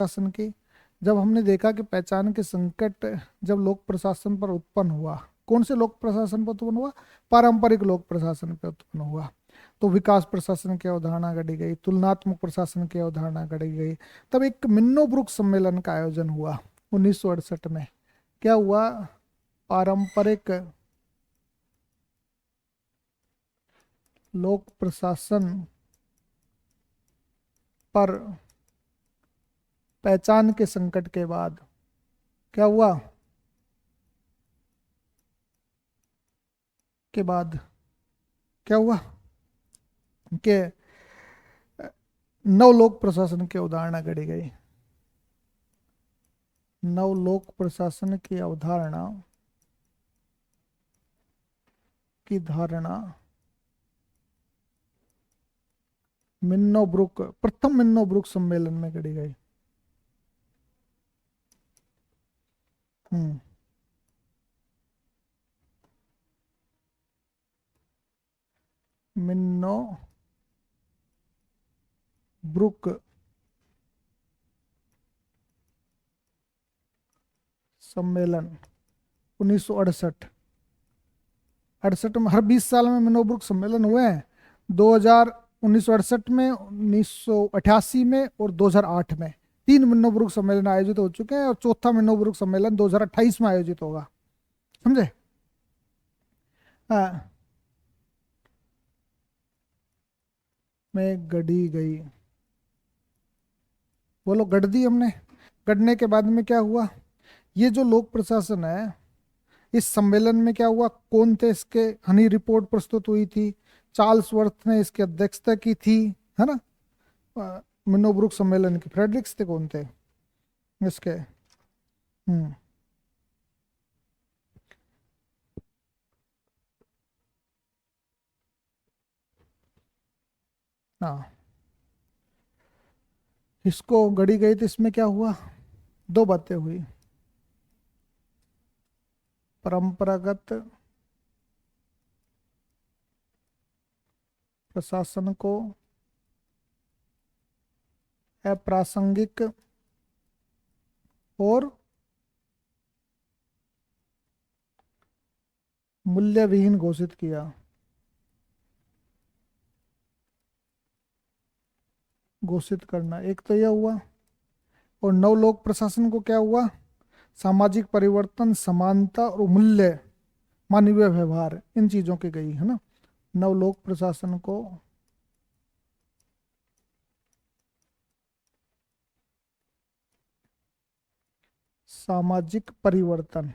प्रशासन की। जब हमने देखा कि पहचान के संकट जब लोक प्रशासन पर उत्पन्न हुआ, कौन से लोक प्रशासन पर उत्पन्न हुआ? पारंपरिक लोक प्रशासन पर उत्पन्न हुआ। तो विकास प्रशासन की अवधारणा गढ़ी गई, तुलनात्मक प्रशासन की अवधारणा गढ़ी गई। तब एक मिन्नोब्रुक सम्मेलन का आयोजन हुआ 1968 में। क्या हुआ? पारंपरिक लोक प्रशासन पर पहचान के संकट के बाद क्या हुआ? के बाद क्या हुआ कि नवलोक प्रशासन की अवधारणा गढ़ी गई। नवलोक प्रशासन की अवधारणा की धारणा मिन्नोब्रुक, प्रथम मिन्नोब्रुक सम्मेलन में गढ़ी गई। हम्म मिन्नोब्रुक सम्मेलन 1968। 68 में, हर 20 साल में मिन्नोब्रुक सम्मेलन हुए हैं। 2000 1968 में, 1988 में और 2008 में 3 मिन्नोब्रुक सम्मेलन आयोजित हो चुके हैं, और चौथा मिन्नोब्रुक सम्मेलन 2028 में आयोजित होगा। समझे? हाँ, में गढ़ी गई। बोलो, गढ़ दी हमने। गढ़ने के बाद में क्या हुआ? ये जो लोक प्रशासन है, इस सम्मेलन में क्या हुआ? कौन थे इसके? हनी रिपोर्ट प्रस्तुत हुई थी, चार्ल्स वर्थ ने इसकी अध्यक्षता की थी, है ना? मिन्नोब्रुक सम्मेलन के फ्रेडरिक्स थे, कौन थे इसके? हम्म हाँ, इसको गढ़ी गई तो इसमें क्या हुआ? दो बातें हुई। परंपरागत प्रशासन को अप्रासंगिक और मूल्यविहीन घोषित किया। घोषित करना एक तो यह हुआ। और नवलोक प्रशासन को क्या हुआ? सामाजिक परिवर्तन, समानता और मूल्य, मानवीय व्यवहार, इन चीजों की गई, है ना? नवलोक प्रशासन को सामाजिक परिवर्तन,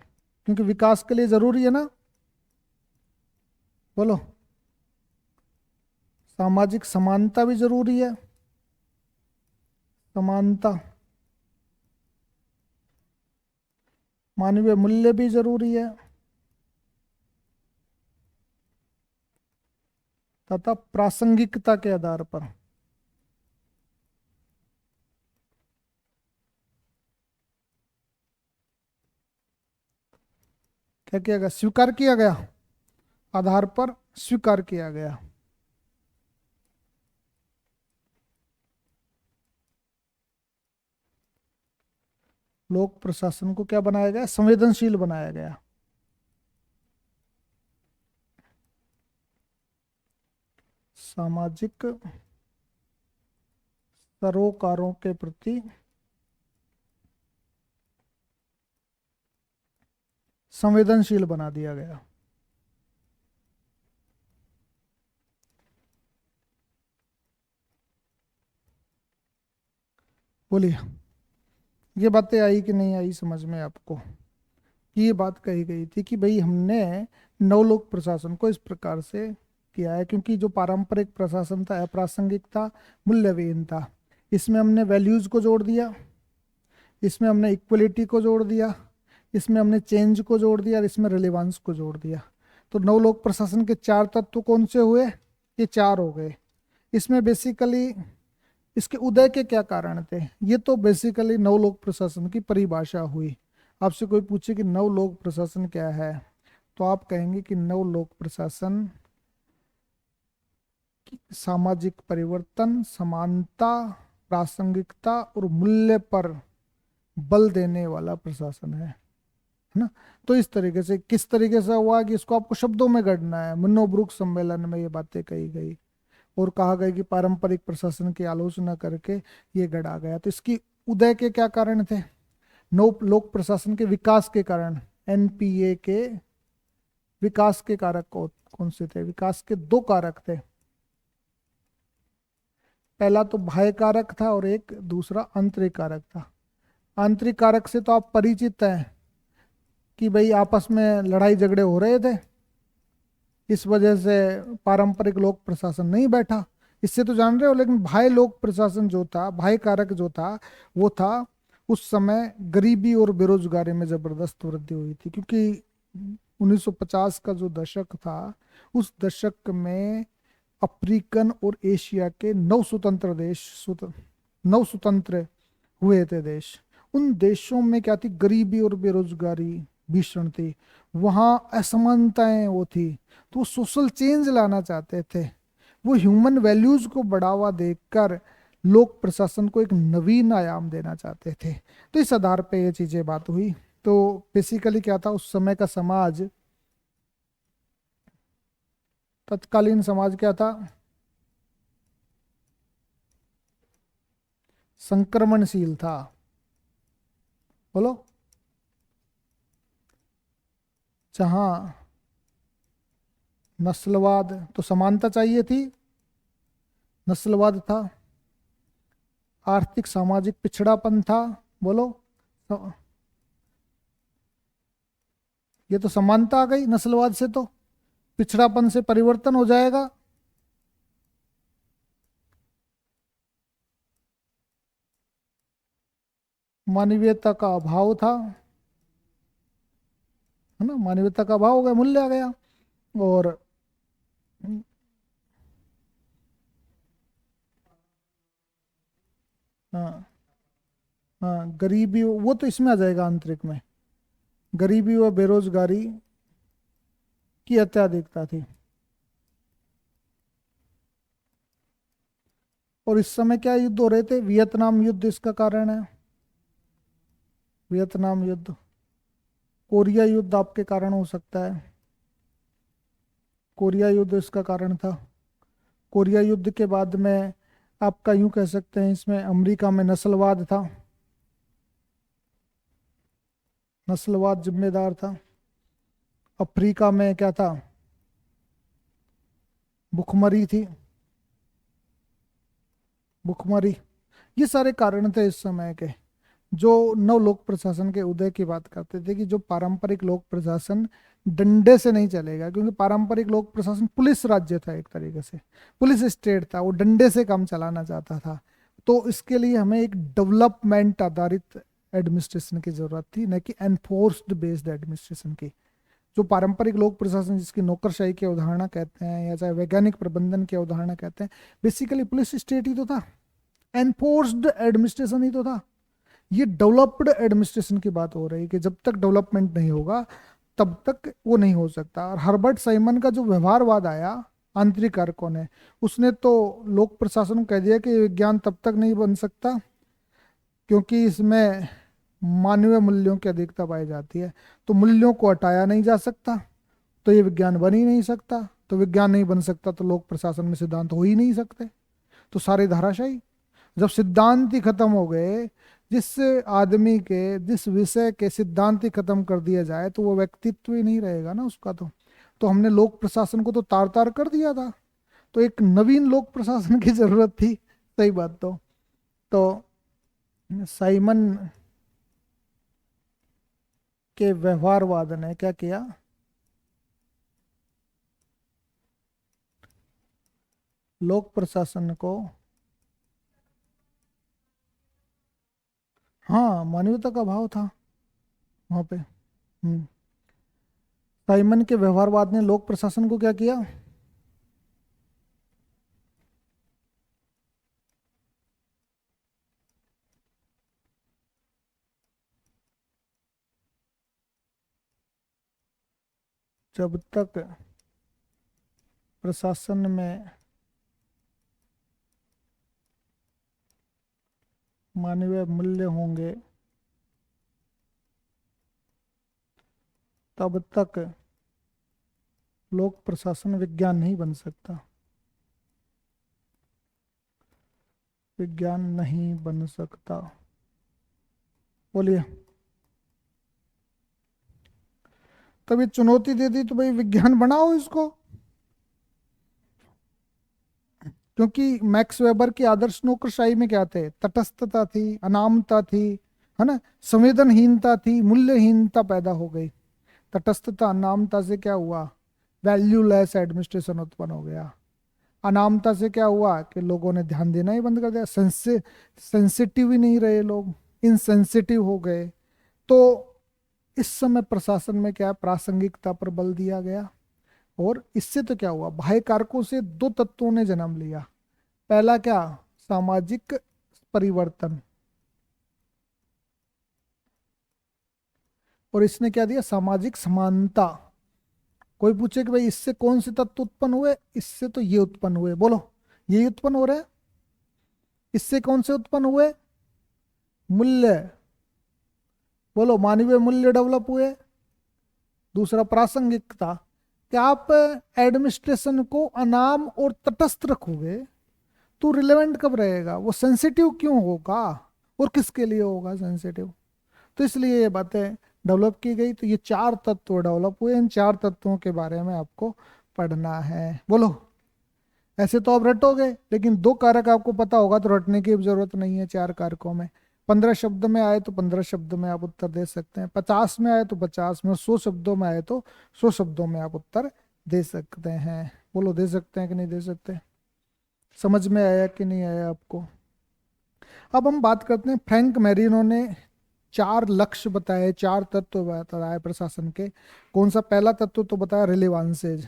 क्योंकि विकास के लिए जरूरी है ना। बोलो, सामाजिक समानता भी जरूरी है। समानता, मानवीय मूल्य भी जरूरी है, तथा प्रासंगिकता के आधार पर क्या किया गया? स्वीकार किया गया। आधार पर स्वीकार किया गया। लोक प्रशासन को क्या बनाया गया? संवेदनशील बनाया गया। सामाजिक सरोकारों के प्रति संवेदनशील बना दिया गया। बोलिए, ये बातें आई कि नहीं आई समझ में आपको? ये बात कही गई थी कि भाई हमने नवलोक प्रशासन को इस प्रकार से किया है, क्योंकि जो पारंपरिक प्रशासन था अप्रासंगिक था, मूल्यहीन था। इसमें हमने वैल्यूज को जोड़ दिया, इसमें हमने इक्वलिटी को जोड़ दिया, इसमें हमने चेंज को जोड़ दिया, और इसमें रिलेवेंस को जोड़ दिया। तो नवलोक प्रशासन के 4 तत्व कौन से हुए? ये 4 हो गए। इसमें बेसिकली इसके उदय के क्या कारण थे? ये तो बेसिकली नवलोक प्रशासन की परिभाषा हुई। आपसे कोई पूछे कि नवलोक प्रशासन क्या है, तो आप कहेंगे कि नवलोक प्रशासन सामाजिक परिवर्तन, समानता प्रासंगिकता और मूल्य पर बल देने वाला प्रशासन है ना। तो इस तरीके से, किस तरीके से हुआ कि इसको आपको शब्दों में गढ़ना है। मनोब्रुक सम्मेलन में ये बातें कही गई और कहा गया कि पारंपरिक प्रशासन की आलोचना करके ये गढ़ा गया। तो इसकी उदय के क्या कारण थे? नौ लोक प्रशासन के विकास के कारण, एनपीए के विकास के कारक कौन से थे? विकास के दो कारक थे। पहला तो बाह्य कारक था और एक दूसरा आंतरिक कारक था। आंतरिक कारक से तो आप परिचित हैं कि भाई आपस में लड़ाई झगड़े हो रहे थे, इस वजह से पारंपरिक लोक प्रशासन नहीं बैठा, इससे तो जान रहे हो। लेकिन बाह्य लोक प्रशासन जो था, बाह्य कारक जो था, वो था उस समय गरीबी और बेरोजगारी में जबरदस्त वृद्धि हुई थी। क्योंकि 1950 का जो दशक था, उस दशक में अफ्रीकन और एशिया के 9 स्वतंत्र देश, नौ स्वतंत्र हुए थे देश। उन देशों में क्या थी? गरीबी और बेरोजगारी भीषण थी। वहाँ असमानताएं वो थी। तो वो सोशल चेंज लाना चाहते थे। वो ह्यूमन वैल्यूज को बढ़ावा देकर लोक प्रशासन को एक नवीन आयाम देना चाहते थे। तो इस आधार पे ये चीजें बात हुई। तो बेसिकली क्या था उस समय का समाज? तत्कालीन समाज क्या था? संक्रमणशील था। बोलो। जहां नस्लवाद, तो समानता चाहिए थी, नस्लवाद था। आर्थिक सामाजिक पिछड़ापन था। बोलो। तो ये तो समानता आ गई नस्लवाद से, तो पिछड़ापन से परिवर्तन हो जाएगा। मानवीयता का अभाव था, है ना। मानवीयता का अभाव हो गया, मूल्य आ गया। और हाँ, हाँ, गरीबी वो तो इसमें आ जाएगा आंतरिक में। गरीबी व बेरोजगारी की अत्याधिकता थी। और इस समय क्या युद्ध हो रहे थे? वियतनाम युद्ध इसका कारण है। वियतनाम युद्ध, कोरिया युद्ध आपके कारण हो सकता है। कोरिया युद्ध इसका कारण था। कोरिया युद्ध के बाद में आपका यूं कह सकते हैं, इसमें अमेरिका में नस्लवाद था। नस्लवाद जिम्मेदार था। अफ्रीका में क्या था? भुखमरी थी। भुखमरी। ये सारे कारण थे इस समय के, जो नव लोक प्रशासन के उदय की बात करते थे कि जो पारंपरिक लोक प्रशासन डंडे से नहीं चलेगा। क्योंकि पारंपरिक लोक प्रशासन पुलिस राज्य था, एक तरीके से पुलिस स्टेट था, वो डंडे से काम चलाना चाहता था। तो इसके लिए हमें एक डेवलपमेंट आधारित एडमिनिस्ट्रेशन की जरूरत थी, न कि एनफोर्स्ड बेस्ड एडमिनिस्ट्रेशन की। जो पारंपरिक लोक प्रशासन जिसकी नौकरशाही की अवधारणा कहते हैं, या चाहे वैज्ञानिक प्रबंधन की अवधारणा कहते हैं, बेसिकली पुलिस स्टेट ही तो था, एनफोर्स्ड एडमिनिस्ट्रेशन ही तो था। ये डेवलप्ड एडमिनिस्ट्रेशन की बात हो रही है कि जब तक डेवलपमेंट नहीं होगा तब तक वो नहीं हो सकता। और हर्बर्ट साइमन का जो व्यवहारवाद आया आंतरिक कारकों ने, उसने तो लोक प्रशासन को कह दिया कि विज्ञान तब तक नहीं बन सकता क्योंकि इसमें मानवीय मूल्यों की अधिकता पाई जाती है। तो मूल्यों को हटाया नहीं जा सकता, तो ये विज्ञान बन ही नहीं सकता। तो विज्ञान नहीं बन सकता तो लोक प्रशासन में सिद्धांत हो ही नहीं सकते। तो सारे धाराशाही। जब सिद्धांत ही खत्म हो गए, जिस आदमी के, जिस विषय के सिद्धांत ही खत्म कर दिया जाए, तो वो व्यक्तित्व ही नहीं रहेगा ना उसका। तो हमने लोक प्रशासन को तो तार तार कर दिया था। तो एक नवीन लोक प्रशासन की जरूरत थी। सही बात। तो साइमन के व्यवहारवाद ने क्या किया? लोक प्रशासन को, हाँ, मानवीयता का अभाव था वहां पे। साइमन के व्यवहारवाद ने लोक प्रशासन को क्या किया? जब तक प्रशासन में मानवीय मूल्य होंगे तब तक लोक प्रशासन विज्ञान नहीं बन सकता, विज्ञान नहीं बन सकता। बोलिए। तब ये चुनौती दे दी तो भाई विज्ञान बनाओ इसको, क्योंकि मैक्स वेबर की आदर्श नौकरशाही में क्या थे? तटस्थता थी, अनामता थी, है ना, संवेदनहीनता थी, मूल्यहीनता पैदा हो गई। तटस्थता अनामता से क्या हुआ? वैल्यूलेस एडमिनिस्ट्रेशन उत्पन्न हो गया। अनामता से क्या हुआ कि लोगों ने ध्यान देना ही बंद कर दिया, सेंसिटिव ही नहीं रहे लोग, इनसेंसिटिव हो गए। तो इस समय प्रशासन में क्या है? प्रासंगिकता पर बल दिया गया। और इससे तो क्या हुआ? बाह्य कारकों से दो तत्वों ने जन्म लिया। पहला क्या? सामाजिक परिवर्तन। और इसने क्या दिया? सामाजिक समानता। कोई पूछे कि भाई इससे कौन से तत्व उत्पन्न हुए? इससे तो ये उत्पन्न हुए, बोलो, यही उत्पन्न हो रहे हैं। इससे कौन से उत्पन्न हुए? मूल्य, बोलो, मानवीय मूल्य डेवलप हुए। दूसरा प्रासंगिकता, कि आप एडमिनिस्ट्रेशन को अनाम और तटस्थ रखोगे तो रिलेवेंट कब रहेगा? वो सेंसिटिव क्यों होगा और किसके लिए होगा सेंसिटिव? तो इसलिए ये बातें डेवलप की गई। तो ये चार तत्व डेवलप हुए, इन चार तत्वों के बारे में आपको पढ़ना है। बोलो। ऐसे तो आप रटोगे, लेकिन दो कारक आपको पता होगा तो रटने की जरूरत नहीं है। चार कारकों में 15 शब्द में आए तो 15 शब्द में आप उत्तर दे सकते हैं, 50 में आए तो 50 में, 100 शब्दों में आए तो 100 शब्दों में आप उत्तर दे सकते हैं। बोलो, दे सकते हैं कि नहीं दे सकते? समझ में आया कि नहीं आया आपको? अब हम बात करते हैं, फ्रैंक मेरिनो ने चार लक्ष्य बताए, चार तत्व बताए प्रशासन के। कौन सा? पहला तत्व तो बताया रिलेवांसेज,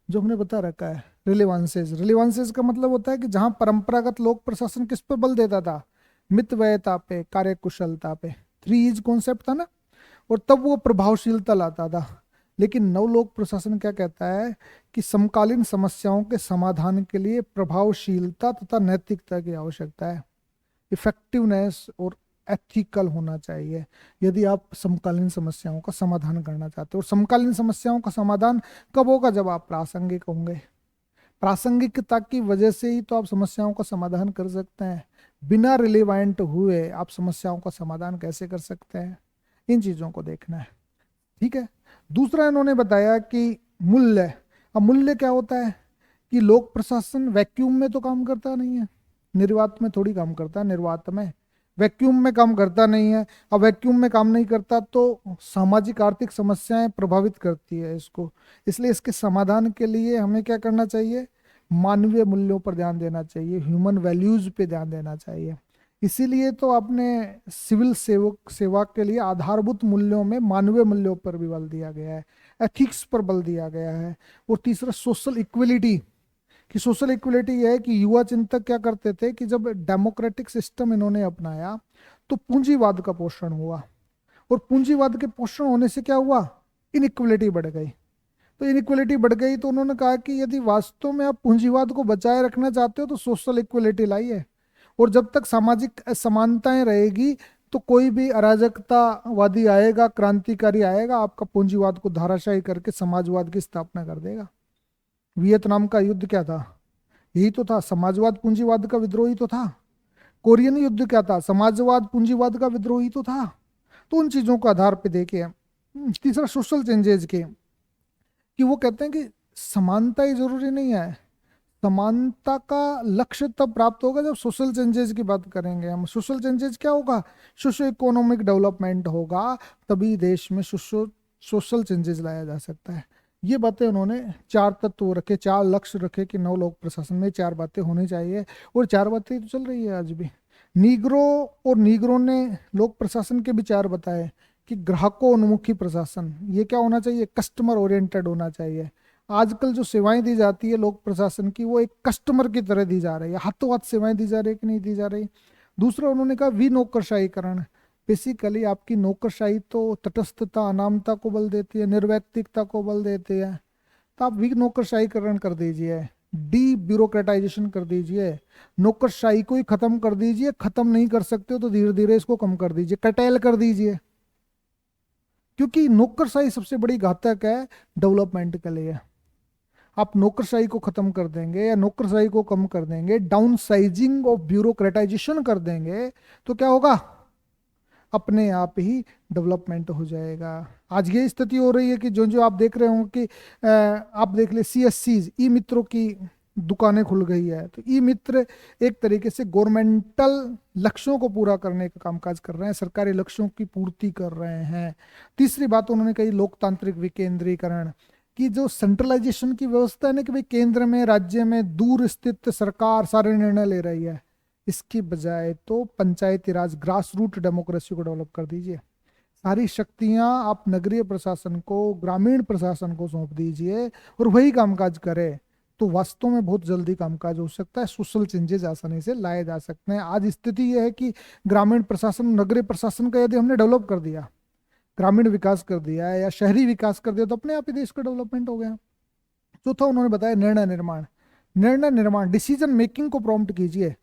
जो हमने बता रखा है। रिलेवांसेज, रिलेवांसेज का मतलब होता है कि जहां परंपरागत लोक प्रशासन किस पर बल देता था? मितव्ययता पे, कार्यकुशलता पे, 3 E's कॉन्सेप्ट था ना। और तब वो प्रभावशीलता लाता था। लेकिन नवलोक प्रशासन क्या कहता है? कि समकालीन समस्याओं के समाधान के लिए प्रभावशीलता तथा नैतिकता की आवश्यकता है। इफेक्टिवनेस और एथिकल होना चाहिए यदि आप समकालीन समस्याओं का समाधान करना चाहते हो। और समकालीन समस्याओं का समाधान कब होगा? जब आप प्रासंगिक होंगे। प्रासंगिकता की वजह से ही तो आप समस्याओं का समाधान कर सकते हैं। बिना रिलेवेंट हुए आप समस्याओं का समाधान कैसे कर सकते हैं? इन चीजों को देखना है। ठीक है। दूसरा इन्होंने बताया कि मूल्य। अब मूल्य क्या होता है? कि लोक प्रशासन वैक्यूम में तो काम करता नहीं है, निर्वात में थोड़ी काम करता है। निर्वात में, वैक्यूम में काम करता नहीं है। अब वैक्यूम में काम नहीं करता तो सामाजिक आर्थिक समस्याएं प्रभावित करती है इसको। इसलिए इसके समाधान के लिए हमें क्या करना चाहिए? मानवीय मूल्यों पर ध्यान देना चाहिए, ह्यूमन वैल्यूज पे ध्यान देना चाहिए। इसीलिए तो आपने सिविल सेवक सेवा के लिए आधारभूत मूल्यों में मानवीय मूल्यों पर भी बल दिया गया है, एथिक्स पर बल दिया गया है। और तीसरा सोशल इक्वलिटी। कि सोशल इक्वलिटी यह है कि युवा चिंतक क्या करते थे कि जब डेमोक्रेटिक सिस्टम इन्होंने अपनाया तो पूंजीवाद का पोषण हुआ। और पूंजीवाद के पोषण होने से क्या हुआ? इनइक्वलिटी बढ़ गई। तो इनइक्वलिटी बढ़ गई तो उन्होंने कहा कि यदि वास्तव में आप पूंजीवाद को बचाए रखना चाहते हो तो सोशल इक्वलिटी लाइए। और जब तक सामाजिक असमानताएं रहेगी तो कोई भी अराजकतावादी आएगा, क्रांतिकारी आएगा, आपका पूंजीवाद को धाराशाही करके समाजवाद की स्थापना कर देगा। वियतनाम का युद्ध क्या था? यही तो था, समाजवाद पूंजीवाद का विद्रोही तो था। कोरियन युद्ध क्या था? समाजवाद पूंजीवाद का विद्रोही तो था। तो उन चीजों को आधार पे देखे तीसरा सोशल चेंजेज के, कि वो कहते हैं कि समानता ही जरूरी नहीं है। समानता का लक्ष्य तब प्राप्त होगा जब सोशल चेंजेस की बात करेंगे हम। सोशल चेंजेस क्या होगा? सोशो इकोनॉमिक डेवलपमेंट होगा, तभी देश में सोशल चेंजेस लाया जा सकता है। ये बातें उन्होंने चार तत्व रखे, चार लक्ष्य रखे कि नव लोक प्रशासन में चार बातें होनी चाहिए। और चार बातें तो चल रही है आज भी। नीग्रो और नीग्रो ने लोक प्रशासन के विचार बताए कि ग्राहकोन्मुखी प्रशासन, ये क्या होना चाहिए? कस्टमर ओरिएंटेड होना चाहिए। आजकल जो सेवाएं दी जाती है लोक प्रशासन की, वो एक कस्टमर की तरह दी जा रही है। हाथों हाथ सेवाएं दी जा रही है कि नहीं दी जा रही? दूसरा उन्होंने कहा विनौकरशाहीकरण। बेसिकली आपकी नौकरशाही तो तटस्थता अनामता को बल देती है, निर्वैयक्तिकता को बल देती है। तो आप विनौकरशाहीकरण कर दीजिए। डी ब्यूरोक्रेटाइजेशन कर दीजिए, नौकरशाही को ही खत्म कर दीजिए, खत्म नहीं कर सकते हो तो धीरे धीरे इसको कम कर दीजिए, कटेल कर दीजिए, क्योंकि नौकरशाही सबसे बड़ी घातक है डेवलपमेंट के लिए। आप नौकरशाही को खत्म कर देंगे या नौकरशाही को कम कर देंगे, डाउन साइजिंग ऑफ ब्यूरोक्रेटाइजेशन कर देंगे, तो क्या होगा, अपने आप ही डेवलपमेंट हो जाएगा। आज ये स्थिति हो रही है कि जो जो आप देख रहे हो कि आप देख ले सीएससी ई मित्रों की दुकानें खुल गई है, तो ई मित्र एक तरीके से गवर्नमेंटल लक्ष्यों को पूरा करने का कामकाज कर रहे हैं, सरकारी लक्ष्यों की पूर्ति कर रहे हैं। तीसरी बात उन्होंने कही लोकतांत्रिक विकेंद्रीकरण की, जो सेंट्रलाइजेशन की व्यवस्था है ना कि भाई केंद्र में राज्य में दूर स्थित सरकार सारे निर्णय ले रही है, इसकी बजाय तो पंचायती राज ग्रास रूट डेमोक्रेसी को डेवलप कर दीजिए। सारी शक्तियां आप नगरीय प्रशासन को, ग्रामीण प्रशासन को सौंप दीजिए और वही कामकाज करे, तो वास्तव में बहुत जल्दी कामकाज हो सकता है, सोशल चेंजेस आसानी से लाए जा सकते हैं। आज स्थिति यह है कि ग्रामीण प्रशासन, नगरीय प्रशासन का यदि हमने डेवलप कर दिया, ग्रामीण विकास कर दिया है या शहरी विकास कर दिया, तो अपने आप ही देश का डेवलपमेंट हो गया। चौथा उन्होंने बताया निर्णय निर्माण। निर्णय निर्माण, डिसीजन मेकिंग को प्रॉम्प्ट कीजिए,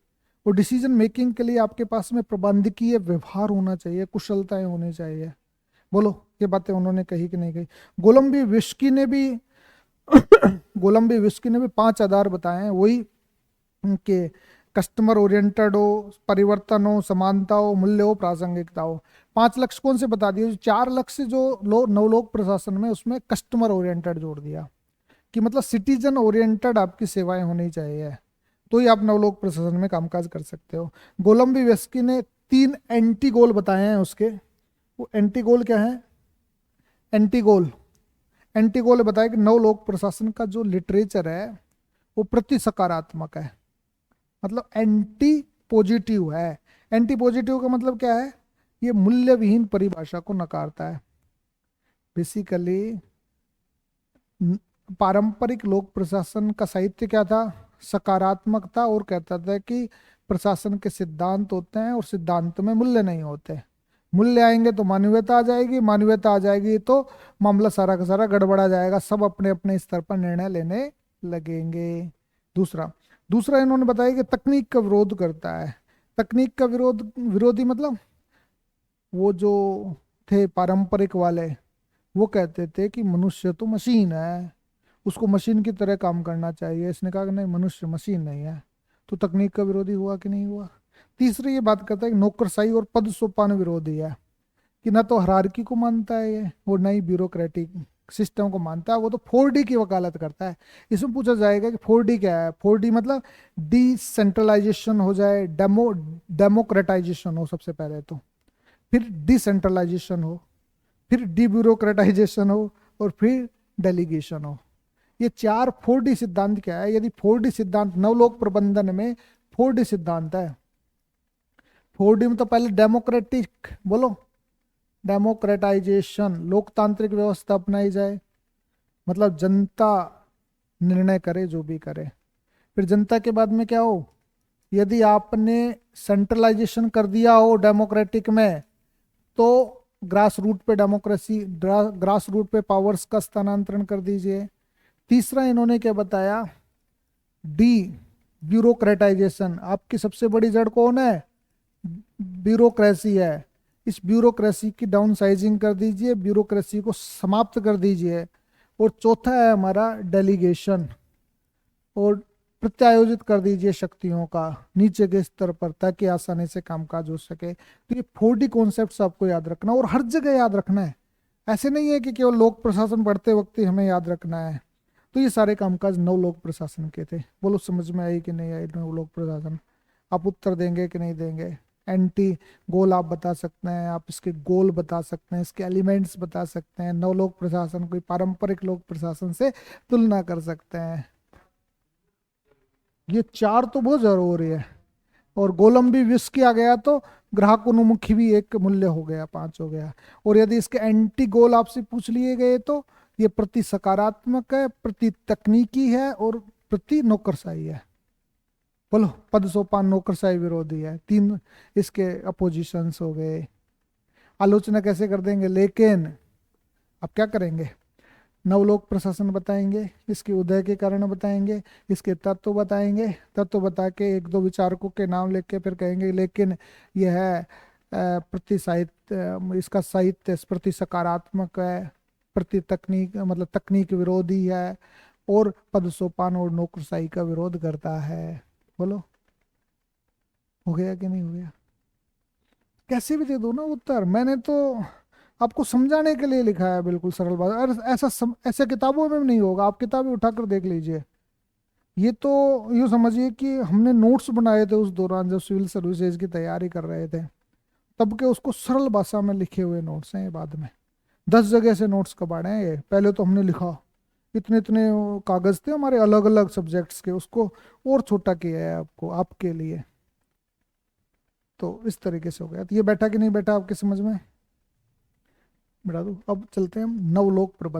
और डिसीजन मेकिंग के लिए आपके पास में प्रबंधकीय व्यवहार होना चाहिए, कुशलताएं होनी चाहिए। बोलो ये बातें उन्होंने कही कि नहीं कही। गोलम्बी विस्की ने भी गोलम्बी विस्की ने भी 5 आधार बताए हैं, वही कि कस्टमर ओरिएंटेड हो, परिवर्तन हो, समानता हो, मूल्य हो, प्रासंगिकता हो। 5 लक्ष्य कौन से बता दिए, 4 लक्ष्य जो नवलोक प्रशासन में, उसमें कस्टमर ओरिएंटेड जोड़ दिया कि मतलब सिटीजन ओरिएंटेड आपकी सेवाएं होनी चाहिए, तो ही आप नवलोक प्रशासन में कामकाज कर सकते हो। गोलम्बी वेस्की ने 3 एंटी गोल बताए हैं उसके। वो एंटी गोल क्या है, एंटी गोल, एंटी गोल बताया कि नवलोक प्रशासन का जो लिटरेचर है वो प्रति सकारात्मक है, मतलब एंटी पॉजिटिव है। एंटी पॉजिटिव का मतलब क्या है, ये मूल्य विहीन परिभाषा को नकारता है। बेसिकली पारंपरिक लोक प्रशासन का साहित्य क्या था, सकारात्मक था, और कहता था कि प्रशासन के सिद्धांत होते हैं और सिद्धांत में मूल्य नहीं होते, मूल्य आएंगे तो मानवीयता आ जाएगी, मानवीयता आ जाएगी तो मामला सारा का सारा गड़बड़ा जाएगा, सब अपने अपने स्तर पर निर्णय लेने लगेंगे। दूसरा दूसरा इन्होंने बताया कि तकनीक का विरोध करता है। तकनीक का विरोधी मतलब वो जो थे पारंपरिक वाले, वो कहते थे कि मनुष्य तो मशीन है, उसको मशीन की तरह काम करना चाहिए। इसने कहा कि नहीं, मनुष्य मशीन नहीं है, तो तकनीक का विरोधी हुआ कि नहीं हुआ। तीसरी ये बात करता है कि नौकरशाही और पद सोपान विरोधी है, कि ना तो हायरार्की को मानता है ये, और ना ही ब्यूरोक्रेटिक सिस्टम को मानता है, वो तो 4D की वकालत करता है। इसमें पूछा जाएगा कि 4D क्या है। 4D मतलब डिसेंट्रलाइजेशन हो जाए, डेमोक्रेटाइजेशन हो सबसे पहले तो, फिर डिसेंट्रलाइजेशन हो, फिर डिब्यूरोक्रेटाइजेशन हो, और फिर डेलीगेशन हो। ये 4D सिद्धांत क्या है, यदि 4D सिद्धांत नवलोक प्रबंधन में 4D सिद्धांत है। 4D में तो पहले डेमोक्रेटिक, बोलो डेमोक्रेटाइजेशन, लोकतांत्रिक व्यवस्था अपनाई जाए, मतलब जनता निर्णय करे जो भी करे। फिर जनता के बाद में क्या हो, यदि आपने सेंट्रलाइजेशन कर दिया हो डेमोक्रेटिक में, तो ग्रास रूट पे डेमोक्रेसी, ग्रास रूट पे पावर्स का स्थानांतरण कर दीजिए। तीसरा इन्होंने क्या बताया, डी ब्यूरोक्रेटाइजेशन। आपकी सबसे बड़ी जड़ कौन है, ब्यूरोक्रेसी है। इस ब्यूरोक्रेसी की डाउन साइजिंग कर दीजिए, ब्यूरोक्रेसी को समाप्त कर दीजिए। और चौथा है हमारा डेलीगेशन, और प्रत्यायोजित कर दीजिए शक्तियों का नीचे के स्तर पर, ताकि आसानी से कामकाज हो सके। तो ये 4D कॉन्सेप्ट्स आपको याद रखना, और हर जगह याद रखना है। ऐसे नहीं है कि केवल लोक प्रशासन पढ़ते वक्त ही हमें याद रखना है। तो ये सारे कामकाज नवलोक प्रशासन के थे। बोलो समझ में आई कि नहीं आई नवलोक प्रशासन। आप उत्तर देंगे कि नहीं देंगे। एंटी गोल आप बता सकते हैं, आप इसके गोल बता सकते हैं, इसके एलिमेंट्स बता सकते हैं, नवलोक प्रशासन कोई पारंपरिक लोक प्रशासन से तुलना कर सकते हैं। ये 4 तो बहुत जरूरी है। और गोलम्बी विस्की आ गया तो ग्राहक उन्मुखी भी एक मूल्य हो गया, 5 हो गया। और यदि इसके एंटी गोल आपसे पूछ लिए गए तो ये प्रति सकारात्मक है, प्रति तकनीकी है, और प्रति नौकरशाही है। बोलो पद सोपान नौकरशाही विरोधी है। 3 इसके अपोजिशंस हो गए। आलोचना कैसे कर देंगे, लेकिन अब क्या करेंगे, नवलोक प्रशासन बताएंगे, इसके उदय के कारण बताएंगे, इसके तत्व बताएंगे, तत्व बता के एक दो विचारकों के नाम लेके फिर कहेंगे लेकिन यह है प्रति साहित्य, इसका साहित्य प्रति सकारात्मक है, प्रति तकनीक मतलब तकनीक विरोधी है, और पद सोपान और नौकरशाही का विरोध करता है। बोलो, हो गया कि नहीं हो गया? कैसे भी दे दो ना उत्तर, मैंने तो आपको समझाने के लिए लिखा है, बिल्कुल सरल बात। और ऐसे किताबों में नहीं होगा, आप किताबें उठाकर देख लीजिए। ये तो यूँ समझिए कि हमने नोट्स बनाए थे उस दौरान जब सिविल सर्विसेज की तैयारी कर रहे थे, तब के उसको सरल भाषा में लिखे हुए नोट्स हैं ये। बाद में 10 जगह से नोट्स कबाड़े हैं ये, पहले तो हमने लिखा, इतने इतने वो कागज थे हमारे अलग अलग सब्जेक्ट्स के, उसको और छोटा किया है आपको, आपके लिए। तो इस तरीके से हो गया। तो ये बैठा कि नहीं बैठा आपके समझ में? बैठा दूं? अब चलते हैं हम नवलोक प्रबंध